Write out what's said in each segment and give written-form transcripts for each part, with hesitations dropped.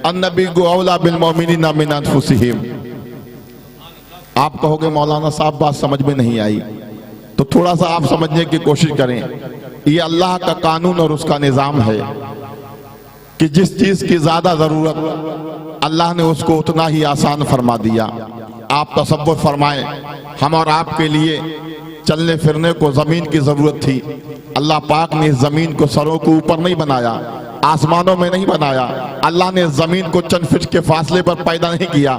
अन्नबी OLA bill मोमिनीना मिन अनफुसिहिम। आप कहोगे मौलाना साहब बात समझ में नहीं आई, तो थोड़ा सा आप समझने की कोशिश करें। ये अल्लाह का कानून और उसका निज़ाम है कि जिस चीज की ज्यादा जरूरत अल्लाह ने उसको उतना ही आसान फरमा दिया। आप तसव्वुर फरमाएं, हम और आपके लिए चलने फिरने को जमीन की जरूरत थी। अल्लाह पाक ने जमीन को सरों के ऊपर नहीं बनाया, आसमानों में नहीं बनाया। अल्लाह ने जमीन को चंद फीट के फासले पर पैदा नहीं किया,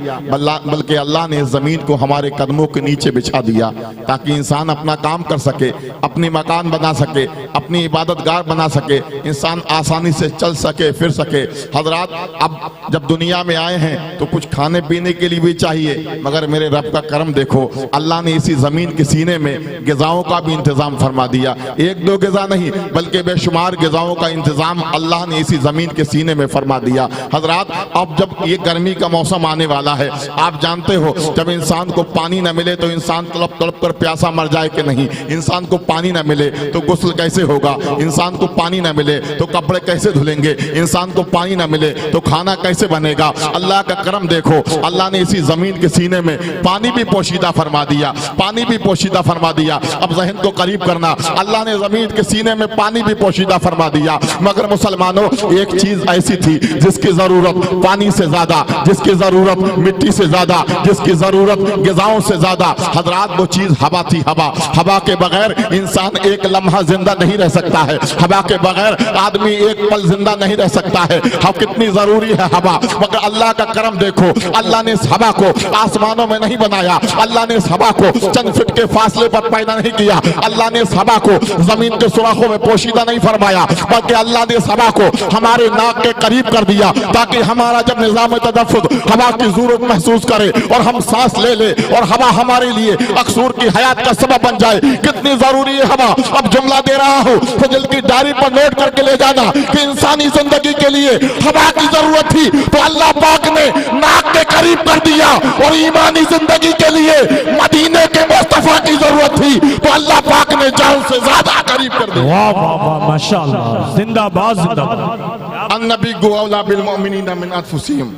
बल्कि अल्लाह ने जमीन को हमारे कदमों के नीचे बिछा दिया ताकि इंसान अपना काम कर सके, अपनी मकान बना सके, अपनी इबादतगाह बना सके, इंसान आसानी से चल सके फिर सके। हजरात, अब जब दुनिया में आए हैं तो कुछ खाने पीने के लिए भी चाहिए, मगर मेरे रब का करम देखो, अल्लाह ने इसी जमीन के सीने में ग़िज़ाओं का भी इंतजाम फरमा दिया। एक दो ग़िज़ा नहीं बल्कि बेशुमार ग़िज़ाओं का इंतजाम अल्लाह ने इसी जमीन के सीने में फरमा दिया। हजरात, अब जब ये गर्मी का मौसम आने वाला है, आप जानते हो जब इंसान को पानी न मिले तो इंसान तड़प तड़प कर प्यासा मर जाए कि नहीं। इंसान को पानी न मिले तो गुस्ल कैसे होगा, इंसान को पानी न मिले तो कपड़े कैसे धुलेंगे, इंसान को पानी न मिले तो खाना कैसे बनेगा। अल्लाह का करम देखो, अल्लाह ने इसी जमीन के सीने में पानी भी पोशीदा फरमा दिया, पानी भी पोशीदा फरमा दिया। अब जहन को करीब करना, अल्लाह ने जमीन के सीने में पानी भी पोशीदा फरमा दिया। मगर मुसलमानों, एक चीज ऐसी थी जिसकी जरूरत पानी से ज्यादा, जिसकी जरूरत मिट्टी से ज्यादा, जिसकी जरूरत ग़िज़ाओं से ज्यादा, हजरात वो चीज हवा थी। हवा, हवा के बगैर इंसान एक लम्हा जिंदा नहीं रह सकता है, हवा के बगैर आदमी एक पल जिंदा नहीं रह सकता है। हम कितनी जरूरी है हवा। मगर अल्लाह का करम देखो, अल्लाह ने इस हवा को आसमानों में नहीं बनाया, अल्लाह ने इस हवा को चंद फीट के फासले पर पैदा नहीं किया, अल्लाह ने इस हवा को जमीन के सुराखों में पोशीदा नहीं फरमाया, बल्कि अल्लाह ने इस हवा को हमारे नाक के करीब कर दिया ताकि हमारा जब निजाम तदफ्फुज़ हवा की जरूरत महसूस करे और हम सांस ले ले और हवा हमारे लिए अक्सूर की हयात का सबब बन जाए। कितनी जरूरी है हवा। अब जुमला दे रहा हूँ तो दिल की डायरी पर नोट करके ले जाना कि इंसानी जिंदगी के लिए हवा की जरूरत थी तो अल्लाह पाक ने नाक के करीब कर दिया, और ईमानी जिंदगी के लिए मदीने के मुस्तफा की जरूरत थी तो अल्लाह पाक ने जान से ज्यादा करीब कर दिया। वाह वाह वाह, माशाअल्लाह, जिंदाबाद जिंदाबाद। अन्नबी औला बिल मोमिनीना मिन अनफुसिहिम।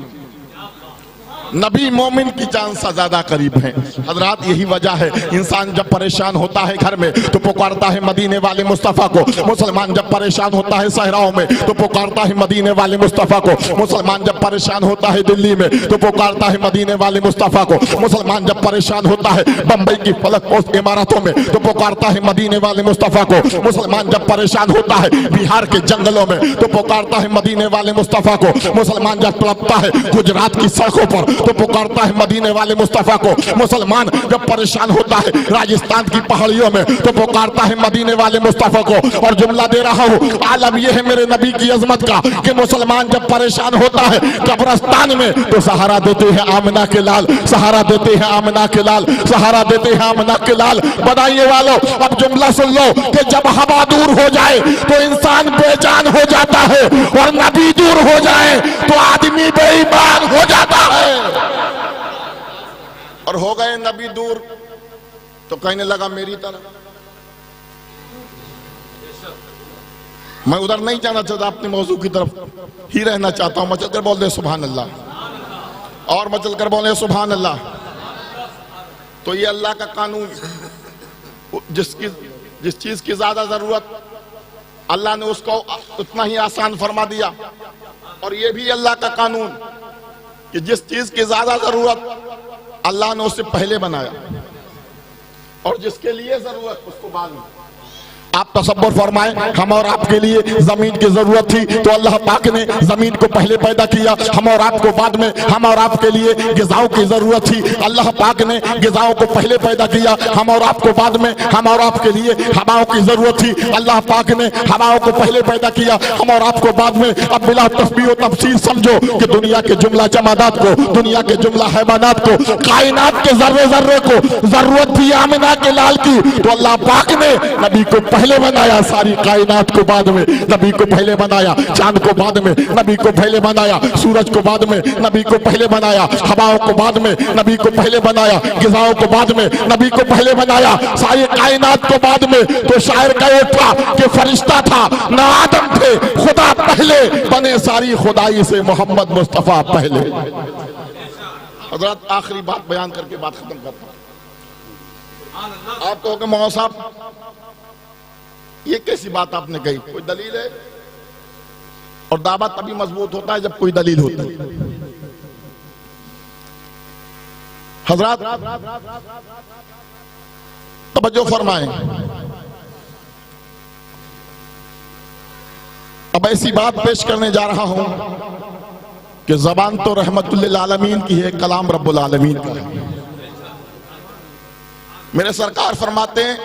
नबी मोमिन की जान से ज्यादा करीब है। हजरात, यही वजह है इंसान जब परेशान होता है घर में तो पुकारता है मदीने वाले मुस्तफ़ा को। मुसलमान जब परेशान होता है सहराओं में तो पुकारता है मदीने वाले मुस्तफ़ा को। मुसलमान जब परेशान होता है दिल्ली में तो पुकारता है मदीने वाले मुस्तफ़ा को। मुसलमान जब परेशान होता है बम्बई की फलक पोस्ट इमारतों में तो पुकारता है मदीने वाले मुस्तफ़ा को। मुसलमान जब परेशान होता है बिहार के जंगलों में तो पुकारता है मदीने वाले मुस्तफ़ा को। मुसलमान जब तड़पता है गुजरात की सड़कों पर तो पुकारता है मदीने वाले मुस्तफा को। मुसलमान जब परेशान होता है राजस्थान की पहाड़ियों में तो पुकारता है मदीने वाले मुस्तफा को। और जुमला दे रहा हूँ, आलम यह है मेरे नबी की अजमत का कि मुसलमान जब परेशान होता है कब्रिस्तान में तो सहारा देते हैं आमिना के लाल, सहारा देते हैं आमिना के लाल, सहारा देते हैं आमिना के लाल। बनाइए वालों, अब जुमला सुन लो कि जब हवा दूर हो जाए तो इंसान बेजान हो जाता है, और नबी दूर हो जाए तो आदमी बेईमान हो जाता है। और हो गए नबी दूर तो कहने लगा मेरी तरह। मैं उधर नहीं जाना चाहता, अपने मौजू की तरफ ही रहना चाहता हूं। मचल कर बोल दे सुभान अल्लाह, और मचल कर बोले सुभान अल्लाह। तो ये अल्लाह का कानून, जिस चीज की ज्यादा जरूरत अल्लाह ने उसको उतना ही आसान फरमा दिया। और ये भी अल्लाह का कानून कि जिस चीज की ज्यादा जरूरत अल्लाह ने उससे पहले बनाया, और जिसके लिए जरूरत उसको बाद में। आप तसव्वुर फरमाएं, हम और आपके लिए जमीन की जरूरत थी तो अल्लाह पाक ने जमीन को पहले पैदा किया, हम और आपको बाद में। हम और आपके लिए ग़िज़ाओं की जरूरत थी, अल्लाह पाक ने ग़िज़ाओं को पहले पैदा किया, हम और आपको बाद में। हम और आपके लिए हवाओं की जरूरत थी, अल्लाह पाक ने हवाओं को पहले पैदा किया, हम और आपको बाद में। अब बिला तस्बीह व तफसील समझो कि दुनिया के जुमला जमादात को, दुनिया के जुमला हैवानात को, कायनात के जर्रे जर्रे को जरूरत थी आमिना के लाल की, तो अल्लाह पाक ने नबी को पहले बनाया, सारी कायनात को बाद में, नबी को पहले बनाया, चांद को बाद में, नबी को पहले बनाया, सूरज को बाद में, नबी को पहले बनाया, हवाओं को बाद में, नबी को पहले बनाया, गिज़ाओं को बाद में, नबी को पहले बनाया, सारी कायनात को बाद में। तो शायर का ये था कि फरिश्ता था ना आदम थे, खुदा पहले बने, सारी खुदाई से मोहम्मद मुस्तफा पहले। हजरत आखिरी बात बयान करके बात खत्म करता हूं। आप कहोगे मौलाना साहब ये कैसी बात आपने कही, कोई दलील है? और दावा तभी मजबूत होता है जब कोई दलील होती है। हजरत तवज्जो फरमाएं, अब ऐसी बात पेश करने जा रहा हूं कि जबान तो रहमतुल्लिल आलमीन की है, कलाम रब्बुल आलमीन का है। मेरे सरकार फरमाते हैं,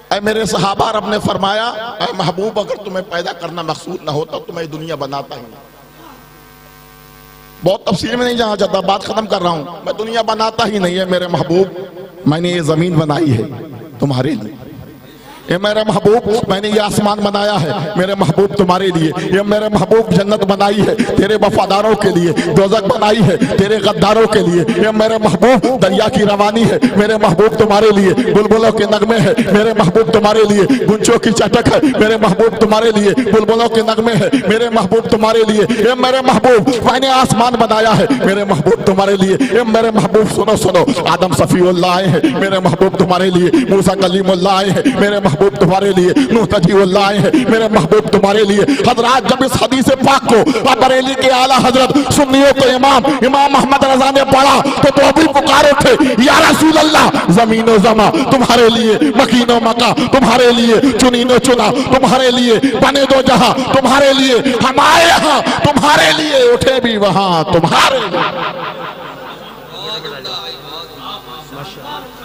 ऐ मेरे सहाबा, रब ने फरमाया, ऐ महबूब, अगर तुम्हें पैदा करना मकसूद ना होता तो मैं दुनिया बनाता ही नहीं। बहुत तफसील में नहीं जाना चाहता, बात खत्म कर रहा हूं। मैं दुनिया बनाता ही नहीं है मेरे महबूब, मैंने ये जमीन बनाई है तुम्हारे लिए, ये मेरे महबूब, मैंने ये आसमान बनाया है मेरे महबूब तुम्हारे लिए, ये मेरे महबूब जन्नत बनाई है तेरे वफादारों के लिए, दोज़ख बनाई है तेरे गद्दारों के लिए, ये मेरे महबूब दरिया की रवानी है मेरे महबूब तुम्हारे लिए, बुलबुलों के नगमे है मेरे महबूब तुम्हारे लिए, गुंजों की चटक है मेरे महबूब तुम्हारे लिए, बुलबुलों के नगमे है मेरे महबूब तुम्हारे लिए, ये मेरे महबूब, मैंने आसमान बनाया है मेरे महबूब तुम्हारे लिए, ये मेरे महबूब, सुनो सुनो, आदम सफीउल्लाह आए हैं मेरे महबूब तुम्हारे लिए, मूसा कलीमुल्लाह आए हैं मेरे महबूब तुम्हारे लिए, नूह तजीउल्लाह आए हैं मेरे महबूब तुम्हारे लिए। हजरत जब इस हदीस पाक को बरेली के आला हजरत सुन्नियों को इमाम अहमद रजा ने पढ़ा तो भी पुकारे थे, या रसूल अल्लाह, ज़मीनो ज़मा तुम्हारे लिए, मकीनो मका तुम्हारे लिए, चुनीनो चुना तुम्हारे लिए, बने दो जहां तुम्हारे लिए, हमारे यहाँ तुम्हारे लिए, उठे भी वहां तुम्हारे लिए।